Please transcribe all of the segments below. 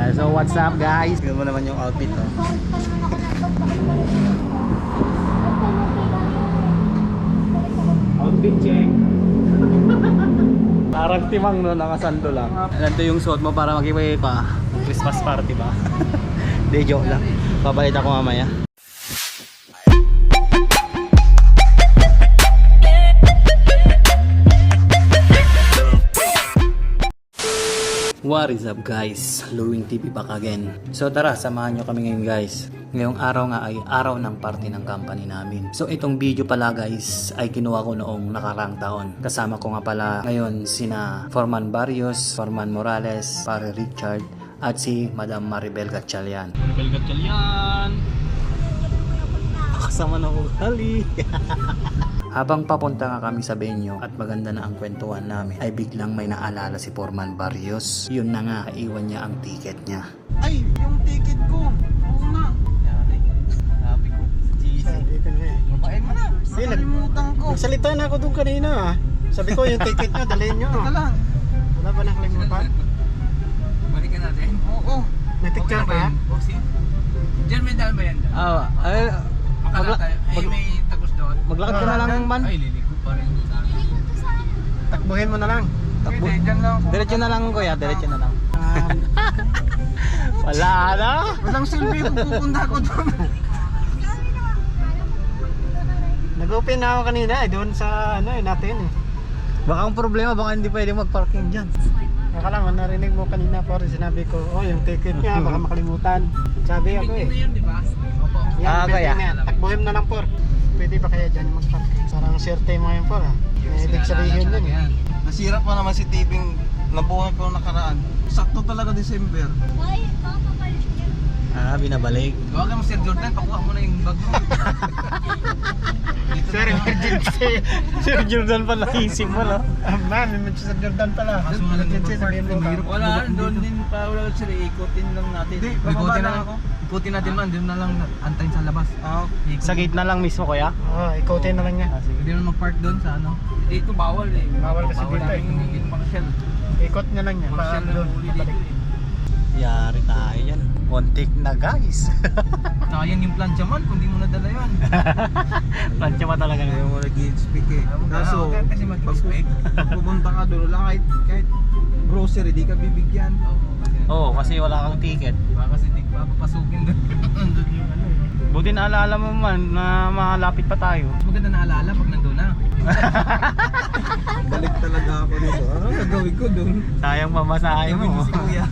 So what's up guys? Tignan mo naman yung outfit oh. Outfit check. Parang timang no, nakasando lang. Ito yung suot mo para mag-iway ka. Christmas party ba? Hindi, joke lang. Papalit ako mamaya. What is up guys? Luwing TV back again. So tara, samahan nyo kami ngayon guys. Ngayong araw nga ay araw ng party ng company namin. So itong video pala guys ay kinuha ko noong nakaraang taon. Kasama ko nga pala ngayon sina Foreman Barrios, Foreman Morales, Pare Richard at si Madam Maribel Gatchalian. Maribel Gatchalian! Kasama ng ugali! Habang papunta nga kami sa venue at maganda na ang kwentuhan namin ay biglang may naalala si Foreman Barrios. Yun na nga, iwan niya ang ticket niya. Ay, yung ticket ko! Oo nga! Sabi ko, Sabi ko na eh. babain mo na! Nakalimutan ko! Nagsalita na ako doon kanina ah. Sabi ko yung ticket niya, dalhin nyo. Ito lang! Wala ba nakalimutan? Balikan natin. Oo! May picture Okay ka? na ba yan, bossing? Diyan may daan ba yan? Oo. Ay, Makala tayo. Ay, may tagos doon. maglakad ka na lang man. Ay, liliko pa rin sa akin. Takbuhin mo na lang. Takbo. Pwede, dyan lang ako. Diretso na lang kuya, diretso na lang. Wala na. Walang silbi kung pupunta ako doon. Nag-open na ako kanina eh, doon sa ano eh, natin eh. Baka ang problema, baka hindi pwede mag-parking dyan. Baka lang, narinig mo kanina po rin sinabi ko, oh yung ticket niya, baka makalimutan. Sabi ako Hindi na eh. yun, di ba? Opo. Yan, kaya. kaya. Takbuhin mo na lang por. Pwede ba kaya dyan mag-parking? Sarang serte mo ngayon por ah. May ibig sabihin yun eh. Nasira pa naman si Tibing nabuhay ko nakaraan. Sakto talaga December. Ah, binabalik. Tawagan mo Sir Jordan, pakuha mo na yung bag mo. Dito Sir, na lang. emergency. Sir Jordan pala, isip mo no? Man, emergency Sir Jordan pala. Kaso nga lang Emergency, sabihin mo ba? Wala, doon din pa wala sir, ikutin lang natin. Hindi, bababa na ako. Ikutin natin man, doon na lang antayin sa labas. Sa gate na lang mismo kuya? Oo, ikotin na lang niya. Hindi naman mag-park doon sa ano. Dito bawal eh. Bawal kasi dito eh. Dito Marshall. Ikot niya lang niya. Marshall na Doon, huli dito pabalik. eh. Yari tayo yan. Kontik na guys. Sayang yung plancha man kung di mo nadala yun. Plancha pa talaga na. Ayaw mo nag-speak eh. Kaso, Huwag kasi mag-expect. pag pumunta ka doon, wala kahit grocery, di ka bibigyan. Oo, kasi wala kang ticket. Baka kasi di pa papasukin doon. Doon yung ano eh. Buti naalala mo man na malapit pa tayo. Mas maganda naalala pag nandun na. Balik talaga ako dito. Ano gagawin ko doon? Sayang mamasahe Gawin mo. ko si kuya.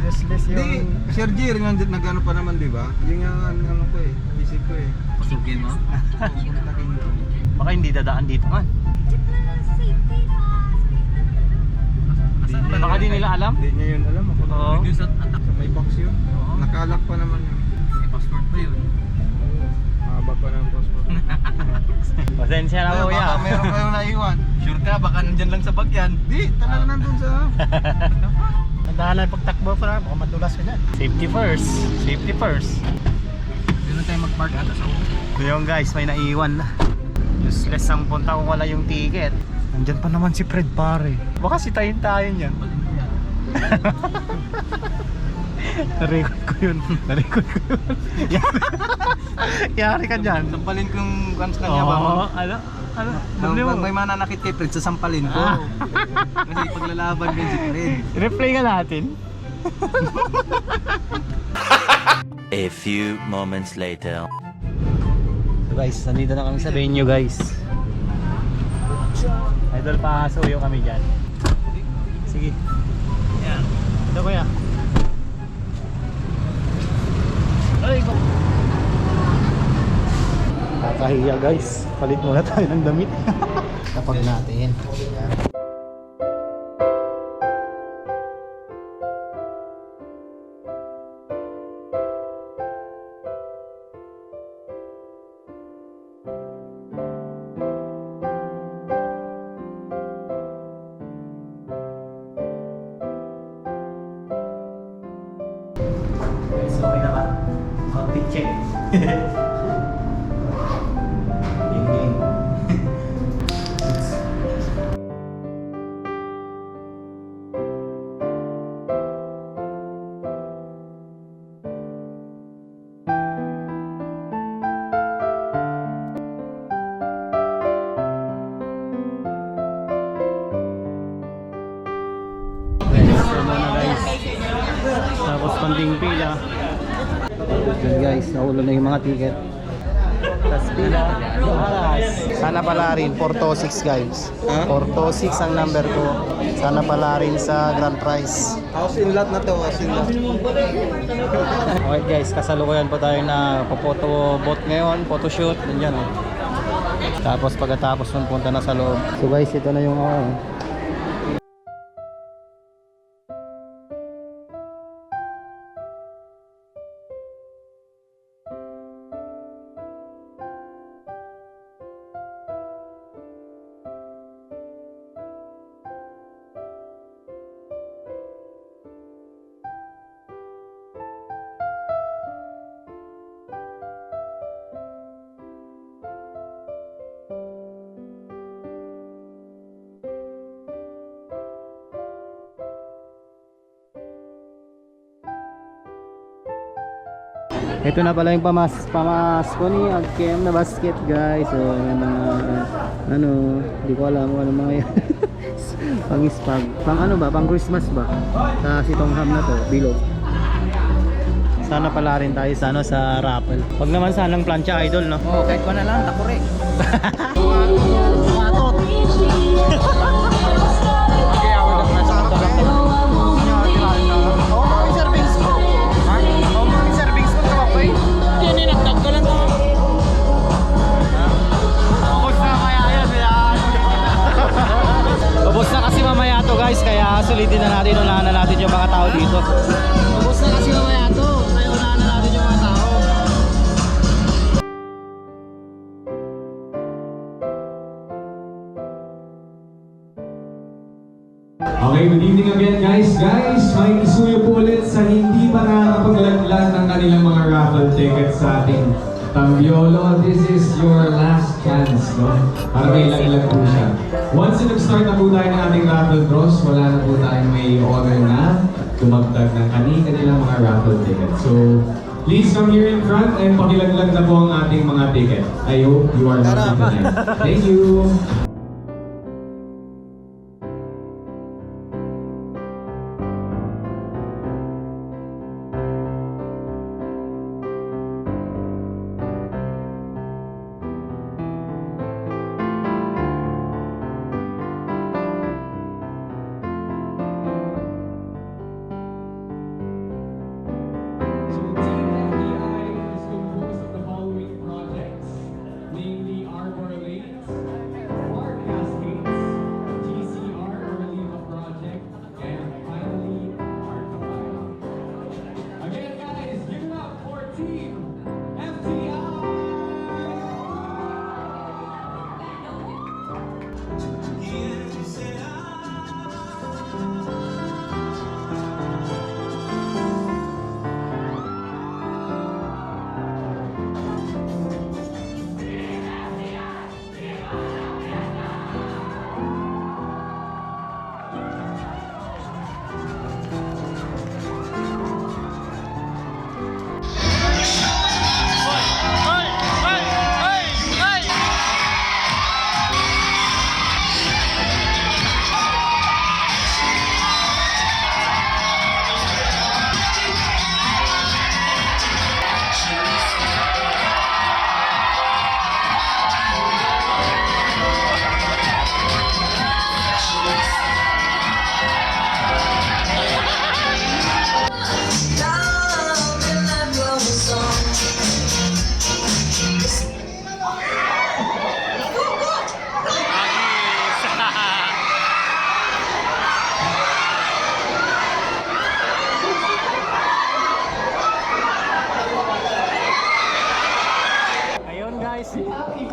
Useless Hindi, yung... Sir Jer, nag-ano pa naman, di ba? Yung ano ko eh, isip ko eh. Pasukin mo? Kontakin ko. Baka hindi dadaan dito man. Baka di nila alam. Hindi niya yun alam ako. Oo. Yung sa atak. Sa may box yun. Oo. Nakalak pa naman yun. May passport pa yun. Oo. Mahaba pa ng passport. Pasensya na kuya. Baka meron kayong naiwan. Sure ka, baka nandyan lang sa bagyan. Di, talaga nandun sa... Tandaan na yung pagtakbo pa, baka madulas ka dyan. Safety first. Safety first. Doon tayo mag-park ata sa ulo. Ngayon guys, may naiwan na. Useless ang punta kung wala yung ticket. Nandyan pa naman si Fred pare. Baka sitayin tayo niyan. Balin mo yan. Narecord ko yun. Narecord ko yun. Yari ka dyan. Sampalin kong kan sa kanya ba? Oo, ano? Ano? Pag may mananakit kay Fred, sasampalin ko. Kasi paglalaban din si Fred. Replay nga natin. A few moments later. So guys, nandito na kami sa venue guys. Idol pasuyo kami dyan. Sige. Yan. Ito kuya. Ay ko. Kakahiya guys. Palit muna tayo ng damit. Kapag natin. Yan. So, okay na ba? Outfit check. Game. Tapos panding pila. Yun guys, naulo na yung mga ticket. Tapos pila. Sana pala rin 426 guys. 426 ang number ko. Sana pala rin sa grand prize. House in lot na to, house in lot. Okay guys, kasalukuyan po tayo na photo booth ngayon, photoshoot, nandiyan oh. Tapos pagkatapos nun punta na sa loob. So guys, ito na yung ito na pala yung pamasko ni Agkem na basket guys. So may mga ano, hindi ko alam kung ano mga yan. Pang ispag, pang ano ba, pang Christmas ba? Sa sitong ham na to, bilog. Sana pala rin tayo sa ano, sa raffle. Wag naman sanang plancha idol, no? Oh, kahit ko na lang, takore. Matot. Ubos na kasi mamaya to guys, kaya sulitin na natin, unahan na natin yung mga tao dito. Ubos na kasi mamaya to, kaya unahan na natin yung mga tao. Okay, good evening again guys. Guys, may isuyo po ulit sa hindi pa nakakapaglaglag ng kanilang mga raffle tickets sa ating Tambiolo. This is your last chance, no? Para may laglag po siya. Once na nag-start na po tayo ng ating raffle draws, wala na po tayong may order na dumagdag ng kanilang mga raffle tickets. So, please come here in front and pakilaglag na po ang ating mga ticket. I hope you are lucky tonight. Thank you!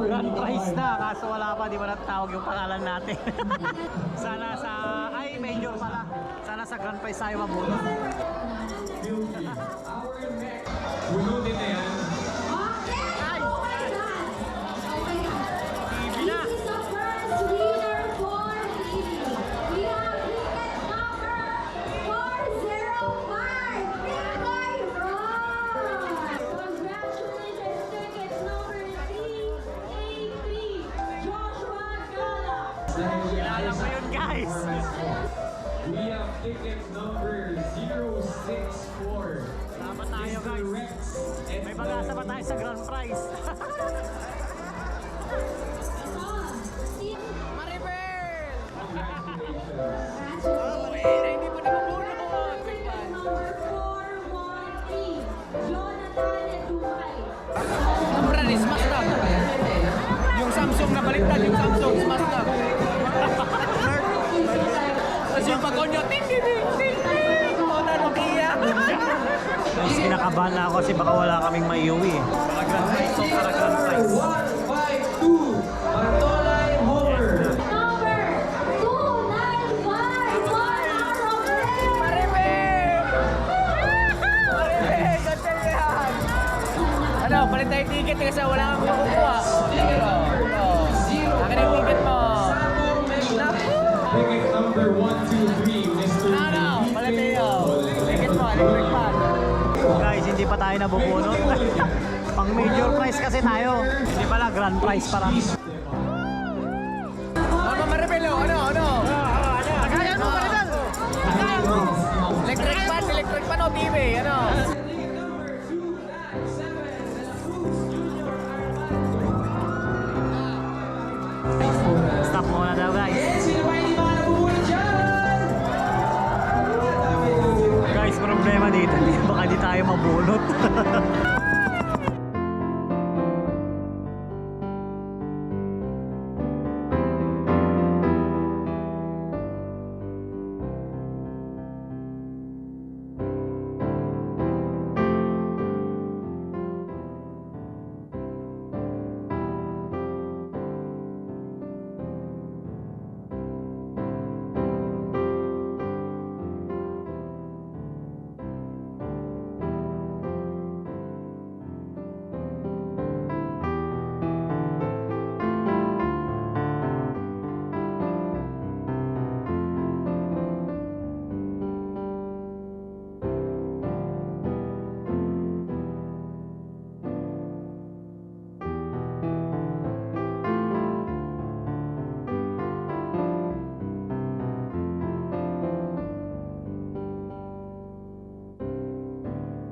Grand prize na, kaso wala pa, di ba natawag yung pangalan natin. Sana sa, ay major pala, sana sa grand prize tayo mabuno. Bunutin na yan. Kilala ko yun guys. We have ticket number 064. Tama tayo guys. Rex. May pag-asa pa tayo sa grand prize. Congratulations. Yung Samsung na baliktad, yung Samsung smash na. Tapos yung pag-on nyo, ting ting ting ting ting. Muna Nokia. Guys, kinakabahan na ako kasi baka wala kaming maiuwi. Para grand prize, so para grand prize. 152, Bartolay Homer. Number 295, Ano, palit tayo ticket kasi wala kang makukuha. Akin yung ticket mo. Ticket number 123, Mr. Ano, palit tayo. Ticket mo, electric fan. Guys, hindi pa tayo nabubunot. Pang major prize kasi tayo. Hindi pala, grand prize para. Mama Maribelo, ano? Kaya mo, Maribel. Kaya mo. Electric fan o TV, ano? Stop muna daw guys. Guys, problema dito. Baka di tayo mabunot.